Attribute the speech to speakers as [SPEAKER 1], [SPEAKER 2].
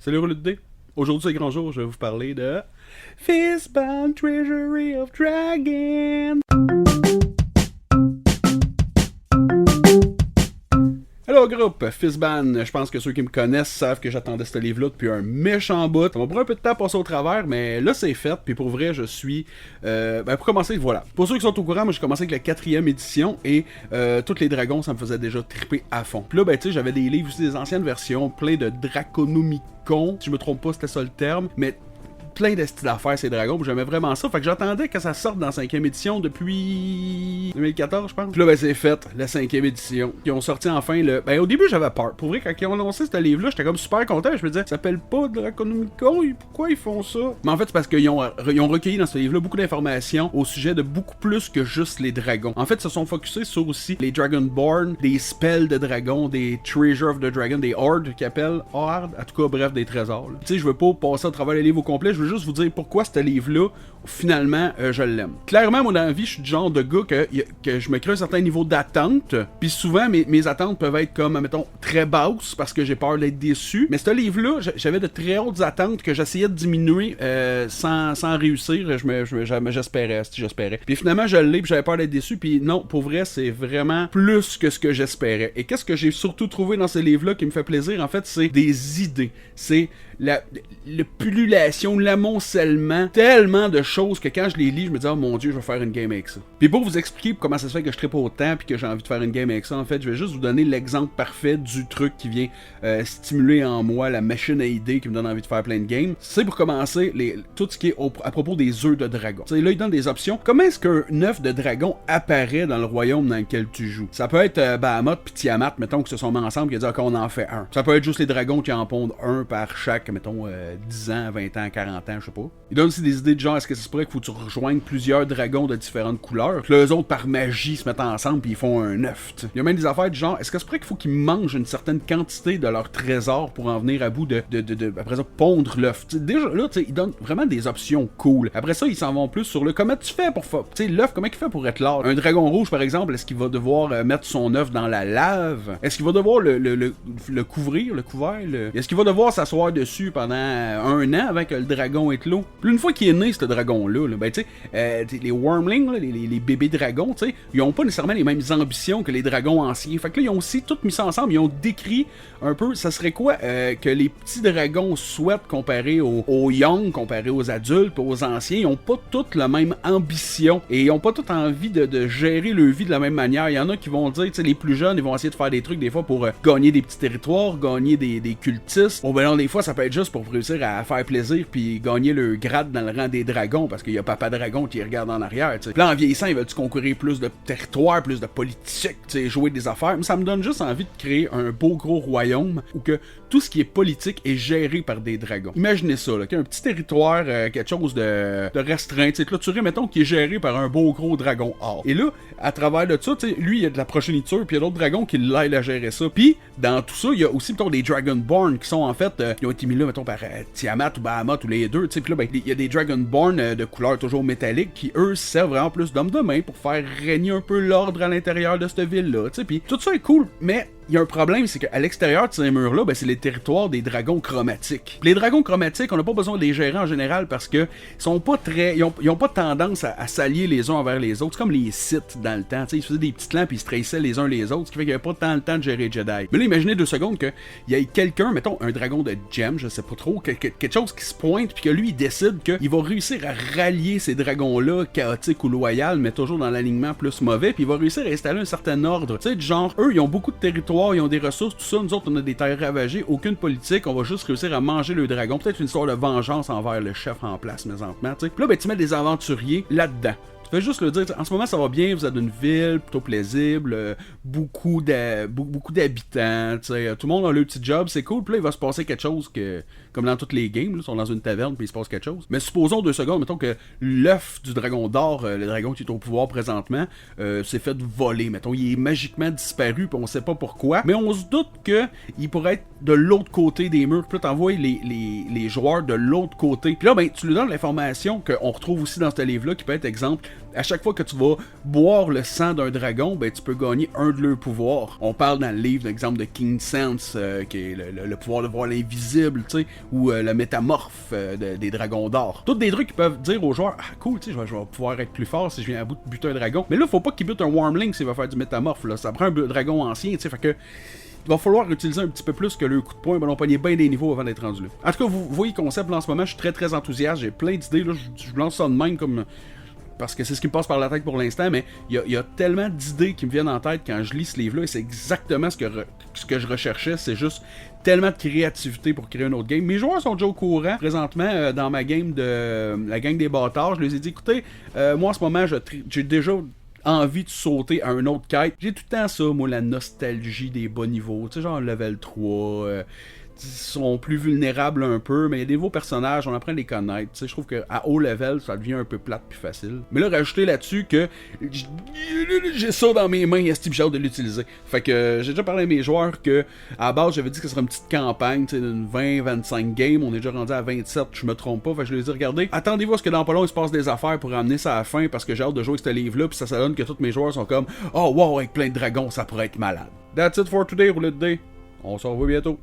[SPEAKER 1] Salut Rouleau de dés. Aujourd'hui c'est grand jour, je vais vous parler de Fistbound Treasury of Dragon. Hello groupe, Fistbound, je pense que ceux qui me connaissent savent que j'attendais ce livre-là depuis un méchant bout. Ça m'a pris un peu de temps à passer au travers, mais là c'est fait, puis pour vrai je suis... pour commencer, voilà. Pour ceux qui sont au courant, moi j'ai commencé avec la 4e édition, et tous les dragons ça me faisait déjà triper à fond. Puis là, tu sais, j'avais des livres aussi des anciennes versions, plein de Draconomicon, si je me trompe pas c'était ça le terme, mais... plein de styles d'affaires ces dragons, puis j'aimais vraiment ça, fait que j'attendais que ça sorte dans la 5e édition depuis 2014 je pense. Puis là c'est fait, la 5e édition. Ils ont sorti enfin le... au début j'avais peur, pour vrai quand ils ont annoncé ce livre là, j'étais comme super content, je me disais, ça s'appelle pas Draconomicon, pourquoi ils font ça? Mais en fait c'est parce qu'ils ont recueilli dans ce livre là beaucoup d'informations au sujet de beaucoup plus que juste les dragons. En fait ils se sont focusés sur aussi les Dragonborn, des spells de dragons, des Treasure of the Dragon, des Hordes qu'ils appellent, Horde, en tout cas bref des trésors. Tu sais je veux pas passer à travers les livres au complet, je veux juste vous dire pourquoi ce livre-là, finalement, je l'aime. Clairement, moi, dans la vie, je suis du genre de gars que je me crée un certain niveau d'attente, puis souvent, mes attentes peuvent être comme, mettons, très basses, parce que j'ai peur d'être déçu. Mais ce livre-là, j'avais de très hautes attentes que j'essayais de diminuer sans réussir. J'espérais. Puis finalement, je l'ai, puis j'avais peur d'être déçu, puis non, pour vrai, c'est vraiment plus que ce que j'espérais. Et qu'est-ce que j'ai surtout trouvé dans ce livre-là qui me fait plaisir, en fait, c'est des idées. C'est la pullulation, l'amoncellement, tellement de choses que quand je les lis, je me dis, oh mon dieu, je vais faire une game avec ça. Puis pour vous expliquer comment ça se fait que je trippe autant puis que j'ai envie de faire une game avec ça, en fait, je vais juste vous donner l'exemple parfait du truc qui vient stimuler en moi la machine à idées qui me donne envie de faire plein de games. C'est pour commencer tout ce qui est à propos des œufs de dragon. T'sais, là, il donne des options. Comment est-ce qu'un œuf de dragon apparaît dans le royaume dans lequel tu joues? Ça peut être Bahamut puis Tiamat, mettons, qui se sont mis ensemble et qui a dit, OK, on en fait un. Ça peut être juste les dragons qui en pondent un par chaque, mettons, 10 ans, 20 ans, 40 ans, je sais pas. Il donne aussi des idées de genre, est-ce que ça se pourrait qu'il faut que tu rejoignes plusieurs dragons de différentes couleurs, que les autres, par magie, se mettent ensemble puis ils font un œuf. Il y a même des affaires du genre, est-ce que ça se pourrait qu'il faut qu'ils mangent une certaine quantité de leur trésor pour en venir à bout de après ça, pondre l'œuf. Déjà, là, il donne vraiment des options cool. Après ça, ils s'en vont plus sur le comment tu fais pour faire, tu sais, l'œuf, comment il fait pour être large. Un dragon rouge, par exemple, est-ce qu'il va devoir mettre son œuf dans la lave? Est-ce qu'il va devoir le couvrir, le couvert? Est-ce qu'il va devoir s'asseoir dessus pendant un an avant que le dragon éclot? Puis une fois qu'il est né, ce dragon-là, tu sais, les wormlings, les bébés dragons, tu sais, ils ont pas nécessairement les mêmes ambitions que les dragons anciens. Fait que là, ils ont aussi tout mis ça ensemble, ils ont décrit un peu, ça serait quoi que les petits dragons souhaitent comparé aux young, comparé aux adultes, aux anciens. Ils ont pas toutes la même ambition et ils ont pas toutes envie de gérer leur vie de la même manière. Il y en a qui vont dire, tu sais, les plus jeunes, ils vont essayer de faire des trucs des fois pour gagner des petits territoires, gagner des cultistes. Bon ben non, des fois, ça peut être juste pour réussir à faire plaisir puis gagner le grade dans le rang des dragons parce qu'il y a Papa Dragon qui regarde en arrière, tu sais. Là, en vieillissant, ils veulent-tu concourir plus de territoire, plus de politique, tu sais, jouer des affaires. Mais ça me donne juste envie de créer un beau gros royaume où que tout ce qui est politique est géré par des dragons. Imaginez ça, là, qu'il y a un petit territoire, quelque chose de restreint, tu sais, clôturé, mettons, qui est géré par un beau gros dragon or. Et là, à travers de ça, tu sais, lui, il y a de la progéniture, puis il y a d'autres dragons qui l'aident à gérer ça. Puis, dans tout ça, il y a aussi, mettons, des Dragonborn qui sont, en fait, qui ont été mis là, mettons, par Tiamat ou Bahamut ou les deux, tu sais, puis là, il y a des Dragonborn de couleur toujours métallique qui, eux, servent vraiment plus d'hommes de main pour faire régner un peu l'ordre à l'intérieur de cette ville-là, tu sais, puis tout ça est cool, mais il y a un problème, c'est qu'à l'extérieur de ces murs-là, c'est les territoires des dragons chromatiques. Les dragons chromatiques, on n'a pas besoin de les gérer en général parce que ils sont pas très, ils ont pas tendance à s'allier les uns envers les autres. C'est comme les Sith dans le temps, tu sais, ils se faisaient des petits clans puis ils se trahissaient les uns les autres, ce qui fait qu'il n'y avait pas tant le temps de gérer Jedi. Mais là, imaginez 2 secondes qu'il y ait quelqu'un, mettons un dragon de gem, je sais pas trop, quelque chose qui se pointe puis que lui il décide qu'il va réussir à rallier ces dragons-là, chaotiques ou loyaux, mais toujours dans l'alignement plus mauvais, puis il va réussir à installer un certain ordre. Tu sais, du genre, eux, ils ont beaucoup de territoires, ils ont des ressources, tout ça, nous autres on a des terres ravagées, aucune politique, on va juste réussir à manger le dragon, peut-être une histoire de vengeance envers le chef en place présentement, tu sais. Puis là, tu mets des aventuriers là-dedans. Tu fais juste le dire, en ce moment ça va bien, vous êtes une ville plutôt paisible, beaucoup d'habitants, tu sais, tout le monde a leur petit job, c'est cool, puis là il va se passer quelque chose que, comme dans toutes les games, là, ils sont dans une taverne puis il se passe quelque chose. Mais supposons 2 secondes, mettons que l'œuf du dragon d'or, le dragon qui est au pouvoir présentement, s'est fait voler, mettons, il est magiquement disparu puis on sait pas pourquoi, mais on se doute que il pourrait être de l'autre côté des murs, puis là t'envoies les joueurs de l'autre côté. Puis là, tu lui donnes l'information qu'on retrouve aussi dans ce livre-là, qui peut être exemple à chaque fois que tu vas boire le sang d'un dragon, ben tu peux gagner un de leurs pouvoirs. On parle dans le livre, l'exemple de King Sense, qui est le pouvoir de voir l'invisible, tu sais, ou le métamorphe des dragons d'or. Tous des trucs qui peuvent dire aux joueurs, ah cool, tu sais, je vais pouvoir être plus fort si je viens à bout de buter un dragon. Mais là, faut pas qu'il bute un Wyrmling s'il va faire du métamorphe, là. Ça prend un dragon ancien, tu sais, fait que il va falloir utiliser un petit peu plus que le coup de poing, ben on pognait bien des niveaux avant d'être rendu là. En tout cas, vous voyez le concept là en ce moment, je suis très très enthousiaste, j'ai plein d'idées, là, je lance ça de même comme... parce que c'est ce qui me passe par la tête pour l'instant, mais il y a tellement d'idées qui me viennent en tête quand je lis ce livre-là, et c'est exactement ce que je recherchais, c'est juste tellement de créativité pour créer un autre game. Mes joueurs sont déjà au courant, présentement, dans ma game de la gang des bâtards, je les ai dit, écoutez, moi en ce moment, j'ai déjà envie de sauter à un autre quête. J'ai tout le temps ça, moi, la nostalgie des bas niveaux, tu sais, genre level 3, ils sont plus vulnérables un peu, mais il y a des nouveaux personnages, on apprend à les connaître. Tu sais, je trouve qu'à haut level, ça devient un peu plate plus facile. Mais là, rajouter là-dessus que j'ai ça dans mes mains, il y a ce type de l'utiliser. Fait que j'ai déjà parlé à mes joueurs que à la base, j'avais dit que ce serait une petite campagne, tu sais, d'une 20-25 games. On est déjà rendu à 27, je me trompe pas. Fait que je les ai dit, regardez, attendez-vous à ce que dans pas long, il se passe des affaires pour amener ça à la fin, parce que j'ai hâte de jouer avec ce livre-là, puis ça donne que tous mes joueurs sont comme, oh wow, avec plein de dragons, ça pourrait être malade. That's it for today, roulette de dés. On se revoit bientôt.